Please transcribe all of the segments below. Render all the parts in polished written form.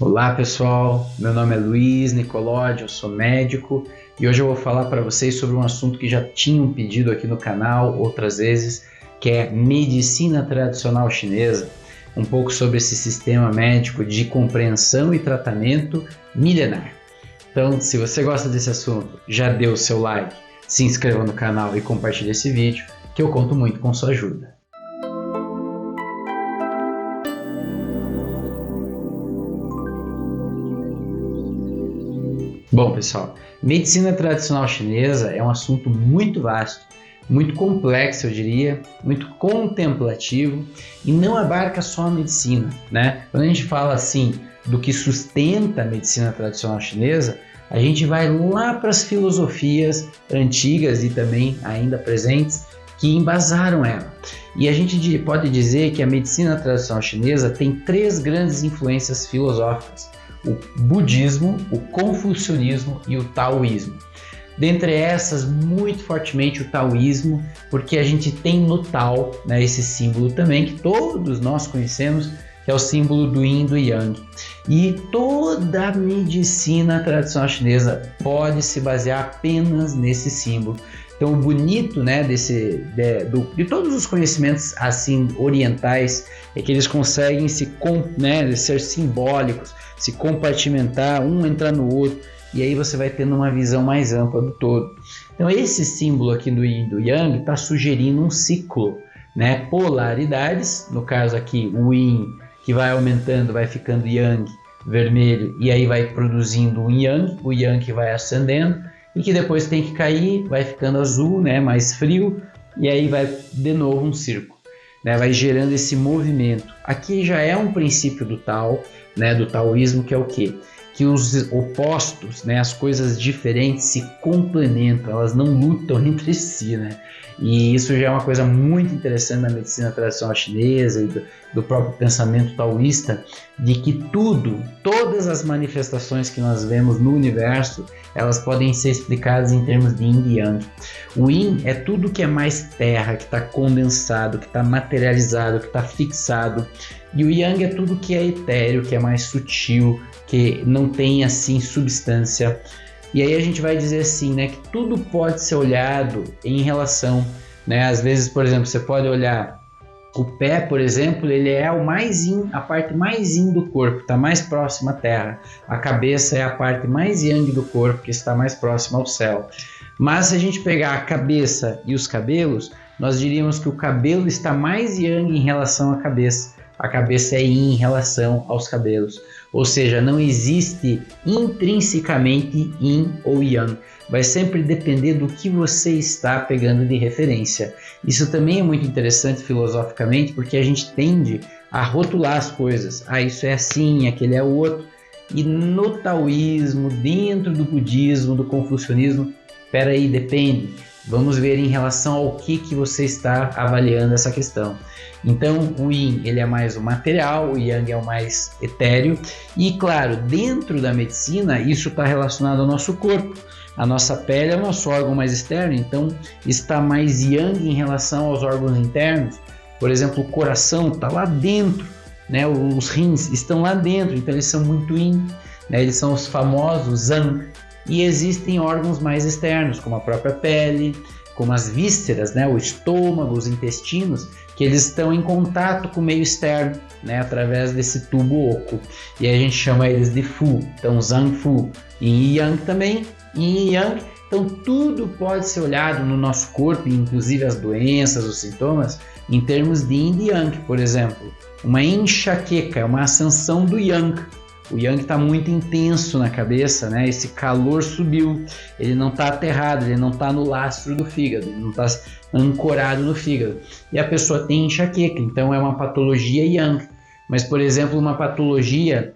Olá pessoal, meu nome é Luiz Nicolodi, eu sou médico e hoje eu vou falar para vocês sobre um assunto que já tinham pedido aqui no canal outras vezes, que é medicina tradicional chinesa, um pouco sobre esse sistema médico de compreensão e tratamento milenar. Então, se você gosta desse assunto, já dê o seu like, se inscreva no canal e compartilhe esse vídeo, que eu conto muito com sua ajuda. Bom, pessoal, medicina tradicional chinesa é um assunto muito vasto, muito complexo, eu diria, muito contemplativo e não abarca só a medicina, né? Quando a gente fala assim do que sustenta a medicina tradicional chinesa, a gente vai lá para as filosofias antigas e também ainda presentes que embasaram ela. E a gente pode dizer que a medicina tradicional chinesa tem três grandes influências filosóficas: o budismo, o confucionismo e o taoísmo. Dentre essas, muito fortemente o taoísmo, porque a gente tem no Tao, né, esse símbolo também que todos nós conhecemos, que é o símbolo do Yin e do Yang. E toda a medicina tradicional chinesa pode se basear apenas nesse símbolo. Então, o bonito, né, de todos os conhecimentos assim orientais é que eles conseguem ser simbólicos, se compartimentar, um entrar no outro, e aí você vai tendo uma visão mais ampla do todo. Então, esse símbolo aqui do Yin e do Yang está sugerindo um ciclo, né, polaridades, no caso aqui o Yin que vai aumentando, vai ficando Yang, vermelho, e aí vai produzindo um Yang, o Yang que vai ascendendo, e que depois tem que cair, vai ficando azul, né, mais frio, e aí vai de novo um círculo, né, vai gerando esse movimento. Aqui já é um princípio do Tao, né, do taoísmo, que é o quê? Que os opostos, né, as coisas diferentes se complementam, elas não lutam entre si, né? E isso já é uma coisa muito interessante na medicina tradicional chinesa e do próprio pensamento taoísta, de que todas as manifestações que nós vemos no universo, elas podem ser explicadas em termos de Yin e Yang. O Yin é tudo que é mais terra, que está condensado, que está materializado, que está fixado. E o Yang é tudo que é etéreo, que é mais sutil, que não tem assim substância. E aí a gente vai dizer assim, né, que tudo pode ser olhado em relação, né? Às vezes, por exemplo, você pode olhar o pé, por exemplo, ele é o mais yin, a parte mais yin do corpo, está mais próxima à terra. A cabeça é a parte mais yang do corpo, que está mais próxima ao céu. Mas se a gente pegar a cabeça e os cabelos, nós diríamos que o cabelo está mais yang em relação à cabeça. A cabeça é yin em relação aos cabelos. Ou seja, não existe intrinsecamente yin ou yang. Vai sempre depender do que você está pegando de referência. Isso também é muito interessante filosoficamente, porque a gente tende a rotular as coisas. Ah, isso é assim, aquele é o outro. E no taoísmo, dentro do budismo, do confucionismo, peraí, depende. Vamos ver em relação ao que você está avaliando essa questão. Então, o Yin ele é mais o material, o Yang é o mais etéreo. E, claro, dentro da medicina, isso está relacionado ao nosso corpo. A nossa pele é o nosso órgão mais externo, então está mais Yang em relação aos órgãos internos. Por exemplo, o coração está lá dentro, né? Os rins estão lá dentro, então eles são muito Yin, né? Eles são os famosos Zhang. E existem órgãos mais externos, como a própria pele, como as vísceras, né, o estômago, os intestinos, que eles estão em contato com o meio externo, né, através desse tubo oco. E aí a gente chama eles de Fu, então Zhang Fu. E Yang também, Yin e Yang. Então tudo pode ser olhado no nosso corpo, inclusive as doenças, os sintomas, em termos de Yin e Yang. Por exemplo, uma enxaqueca é uma ascensão do Yang. O Yang está muito intenso na cabeça, né? Esse calor subiu, ele não está aterrado, ele não está no lastro do fígado, ele não está ancorado no fígado. E a pessoa tem enxaqueca, então é uma patologia Yang. Mas, por exemplo, uma patologia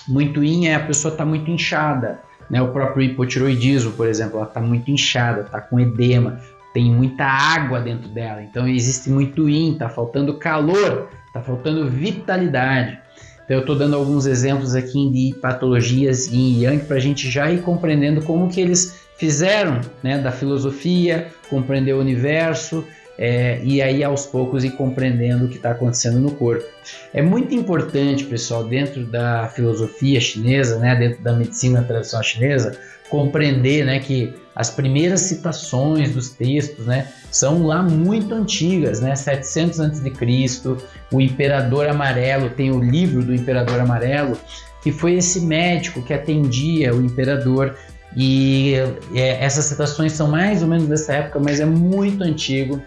muito Yin é a pessoa está muito inchada, né? O próprio hipotiroidismo, por exemplo, ela está muito inchada, está com edema, tem muita água dentro dela, então existe muito Yin, está faltando calor, está faltando vitalidade. Então eu estou dando alguns exemplos aqui de patologias Yin e Yang para a gente já ir compreendendo como que eles fizeram, né, da filosofia, compreender o universo e aí aos poucos ir compreendendo o que está acontecendo no corpo. É muito importante, pessoal, dentro da filosofia chinesa, né, dentro da medicina tradicional chinesa, compreender, né, que as primeiras citações dos textos, né, são lá muito antigas, né, 700 a.C. O Imperador Amarelo, tem o livro do Imperador Amarelo, que foi esse médico que atendia o imperador, e essas citações são mais ou menos dessa época, mas é muito antigo.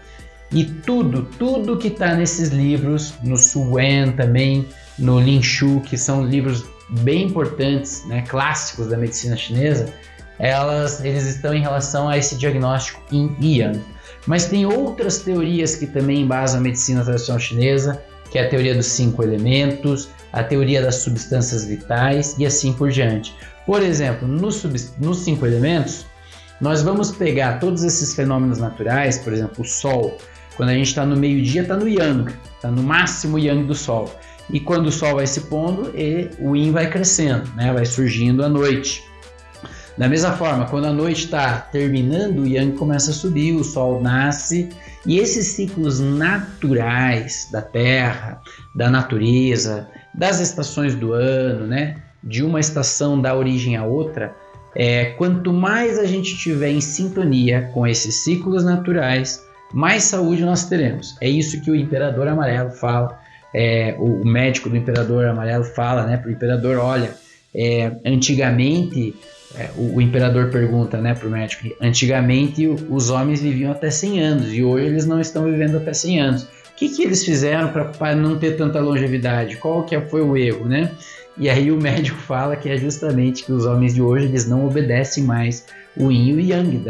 E tudo que está nesses livros, no Su Wen também, no Lin Shu, que são livros bem importantes, né, clássicos da medicina chinesa, eles estão em relação a esse diagnóstico Yin e Yang. Mas tem outras teorias que também embasam a medicina tradicional chinesa, que é a teoria dos 5 elementos, a teoria das substâncias vitais e assim por diante. Por exemplo, nos 5 elementos, nós vamos pegar todos esses fenômenos naturais, por exemplo, o Sol. Quando a gente está no meio-dia, está no Yang, está no máximo Yang do Sol. E quando o Sol vai se pondo, o Yin vai crescendo, né? Vai surgindo à noite. Da mesma forma, quando a noite está terminando, o Yang começa a subir, o Sol nasce. E esses ciclos naturais da Terra, da natureza, das estações do ano, né? De uma estação dar origem à outra, quanto mais a gente tiver em sintonia com esses ciclos naturais, mais saúde nós teremos. É isso que o Imperador Amarelo fala, o médico do Imperador Amarelo fala, né, para o Imperador, olha, antigamente, o Imperador pergunta, né, para o médico, antigamente os homens viviam até 100 anos e hoje eles não estão vivendo até 100 anos. O que eles fizeram para não ter tanta longevidade? Qual que foi o erro, né? E aí o médico fala que é justamente que os homens de hoje eles não obedecem mais o Yin e o Yang,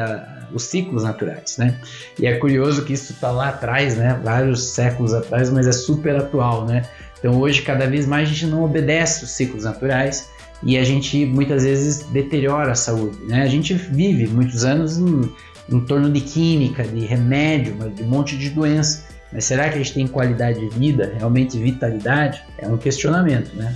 os ciclos naturais, né? E é curioso que isso está lá atrás, né? Vários séculos atrás, mas é super atual, né? Então hoje cada vez mais a gente não obedece os ciclos naturais e a gente muitas vezes deteriora a saúde, né? A gente vive muitos anos em torno de química, de remédio, de um monte de doença. Mas será que a gente tem qualidade de vida, realmente vitalidade? É um questionamento, né?